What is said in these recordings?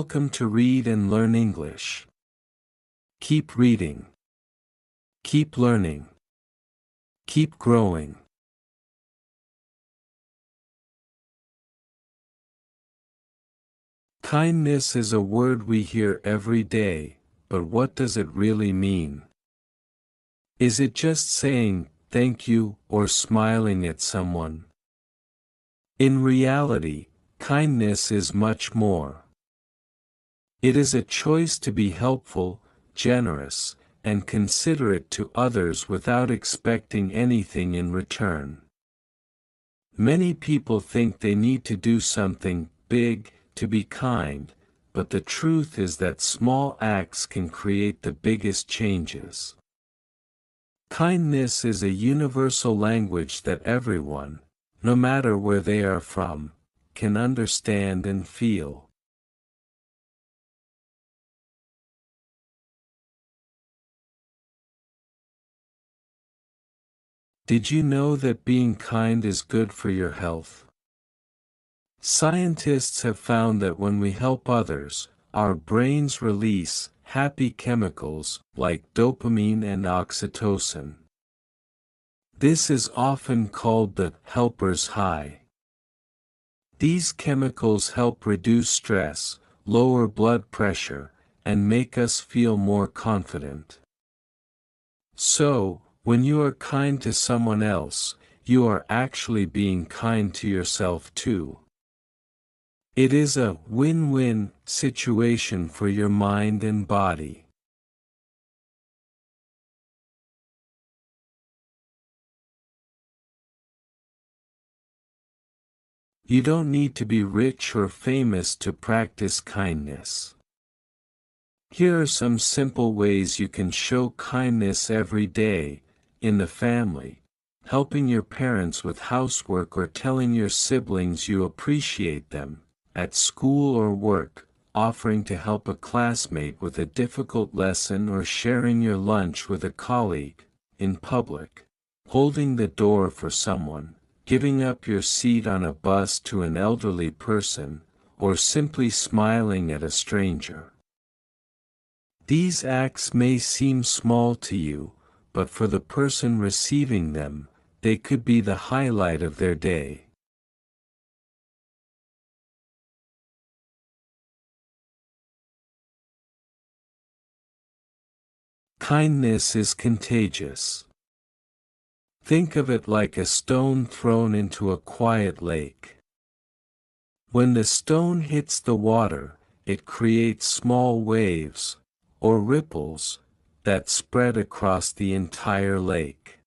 Welcome to Read and Learn English. Keep reading. Keep learning. Keep growing. Kindness is a word we hear every day, but what does it really mean? Is it just saying thank you or smiling at someone? In reality, kindness is much more. It is a choice to be helpful, generous, and considerate to others without expecting anything in return. Many people think they need to do something big to be kind, but the truth is that small acts can create the biggest changes. Kindness is a universal language that everyone, no matter where they are from, can understand and feel. Did you know that being kind is good for your health? Scientists have found that when we help others, our brains release happy chemicals like dopamine and oxytocin. This is often called the helper's high. These chemicals help reduce stress, lower blood pressure, and make us feel more confident. So, when you are kind to someone else, you are actually being kind to yourself too. It is a win-win situation for your mind and body. You don't need to be rich or famous to practice kindness. Here are some simple ways you can show kindness every day, in the family, helping your parents with housework or telling your siblings you appreciate them, at school or work, offering to help a classmate with a difficult lesson or sharing your lunch with a colleague, in public, holding the door for someone, giving up your seat on a bus to an elderly person, or simply smiling at a stranger. These acts may seem small to you, but for the person receiving them, they could be the highlight of their day. Kindness is contagious. Think of it like a stone thrown into a quiet lake. When the stone hits the water, it creates small waves, or ripples, that spread across the entire lake.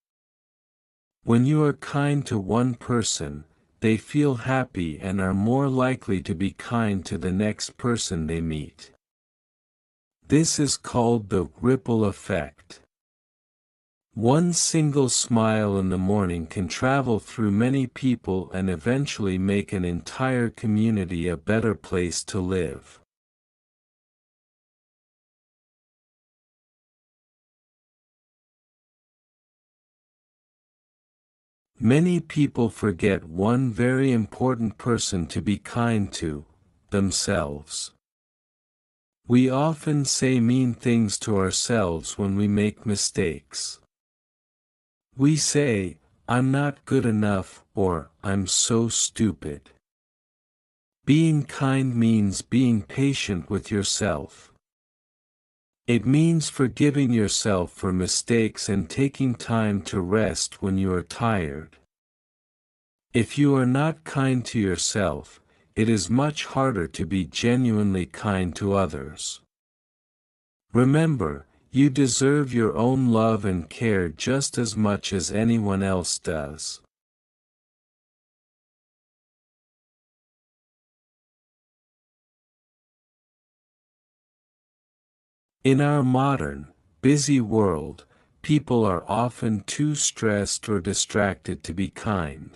When you are kind to one person, they feel happy and are more likely to be kind to the next person they meet. This is called the ripple effect. One single smile in the morning can travel through many people and eventually make an entire community a better place to live. Many people forget one very important person to be kind to: themselves. We often say mean things to ourselves when we make mistakes. We say, "I'm not good enough," or "I'm so stupid." Being kind means being patient with yourself. It means forgiving yourself for mistakes and taking time to rest when you are tired. If you are not kind to yourself, it is much harder to be genuinely kind to others. Remember, you deserve your own love and care just as much as anyone else does. In our modern, busy world, people are often too stressed or distracted to be kind.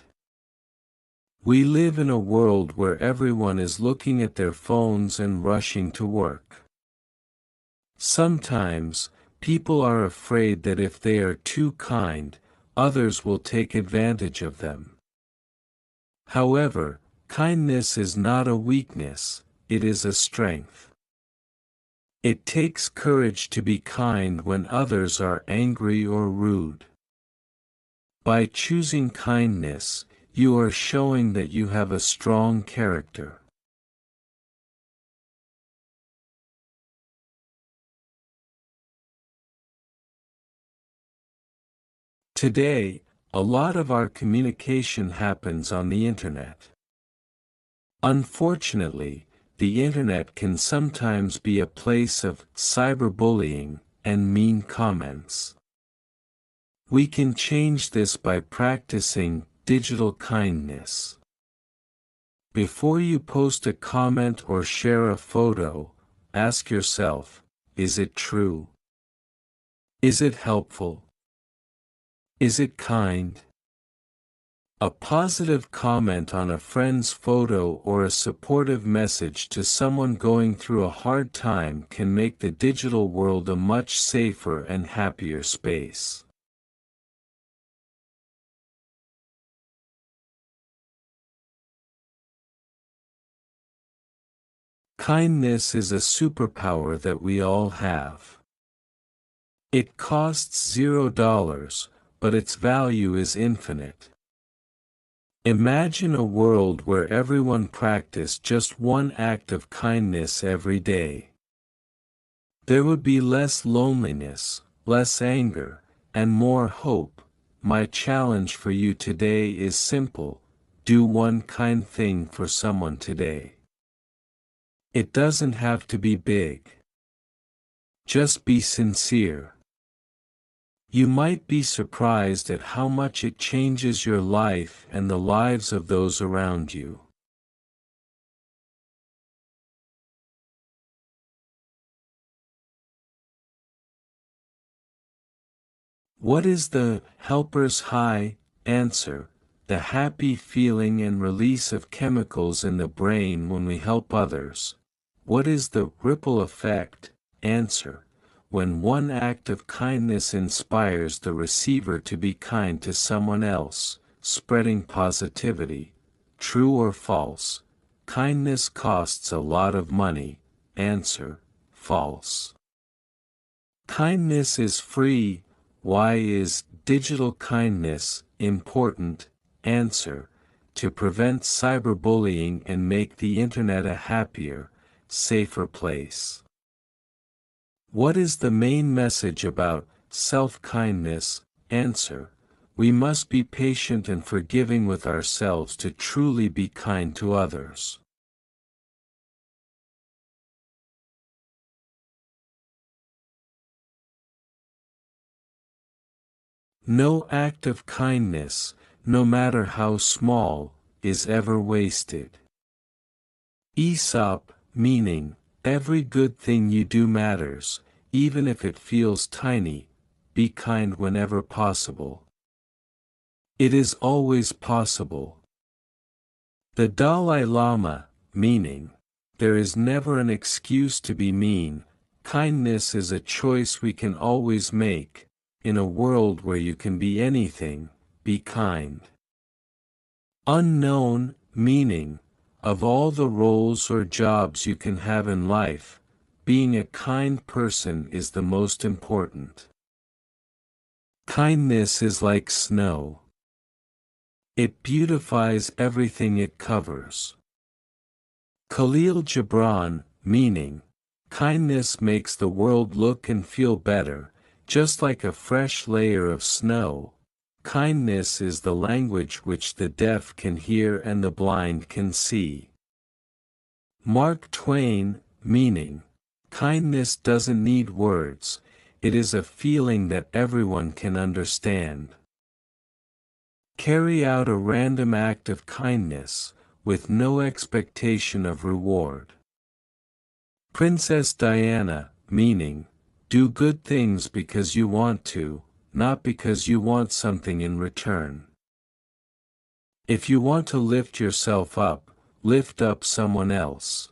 We live in a world where everyone is looking at their phones and rushing to work. Sometimes, people are afraid that if they are too kind, others will take advantage of them. However, kindness is not a weakness, it is a strength. It takes courage to be kind when others are angry or rude. By choosing kindness, you are showing that you have a strong character. Today, a lot of our communication happens on the internet. Unfortunately, the internet can sometimes be a place of cyberbullying and mean comments. We can change this by practicing digital kindness. Before you post a comment or share a photo, ask yourself, is it true? Is it helpful? Is it kind? A positive comment on a friend's photo or a supportive message to someone going through a hard time can make the digital world a much safer and happier space. Kindness is a superpower that we all have. It costs $0, but its value is infinite. Imagine a world where everyone practiced just one act of kindness every day. There would be less loneliness, less anger, and more hope. My challenge for you today is simple: do one kind thing for someone today. It doesn't have to be big. Just be sincere. You might be surprised at how much it changes your life and the lives of those around you. What is the helper's high? Answer: the happy feeling and release of chemicals in the brain when we help others. What is the ripple effect? Answer: when one act of kindness inspires the receiver to be kind to someone else, spreading positivity. True or false? Kindness costs a lot of money. Answer: false. Kindness is free. Why is digital kindness important? Answer: to prevent cyberbullying and make the internet a happier, safer place. What is the main message about self-kindness? Answer: we must be patient and forgiving with ourselves to truly be kind to others. No act of kindness, no matter how small, is ever wasted. Aesop, meaning, every good thing you do matters, even if it feels tiny. Be kind whenever possible. It is always possible. The Dalai Lama, meaning, there is never an excuse to be mean. Kindness is a choice we can always make. In a world where you can be anything, be kind. Unknown, meaning, of all the roles or jobs you can have in life, being a kind person is the most important. Kindness is like snow. It beautifies everything it covers. Khalil Gibran, meaning, kindness makes the world look and feel better, just like a fresh layer of snow. Kindness is the language which the deaf can hear and the blind can see. Mark Twain, meaning, kindness doesn't need words, it is a feeling that everyone can understand. Carry out a random act of kindness, with no expectation of reward. Princess Diana, meaning, do good things because you want to, not because you want something in return. If you want to lift yourself up, lift up someone else.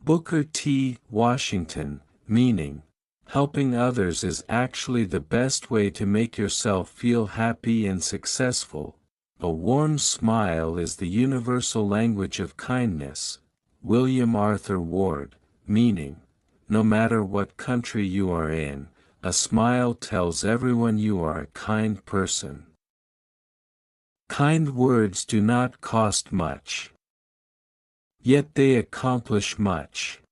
Booker T. Washington, meaning, helping others is actually the best way to make yourself feel happy and successful. A warm smile is the universal language of kindness. William Arthur Ward, meaning, no matter what country you are in, a smile tells everyone you are a kind person. Kind words do not cost much, yet they accomplish much.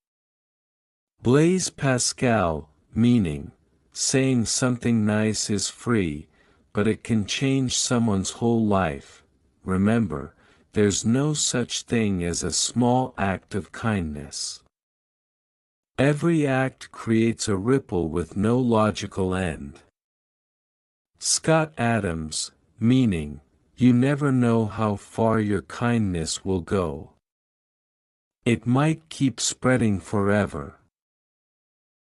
Blaise Pascal, meaning, saying something nice is free, but it can change someone's whole life. Remember, there's no such thing as a small act of kindness. Every act creates a ripple with no logical end. Scott Adams, meaning, you never know how far your kindness will go. It might keep spreading forever.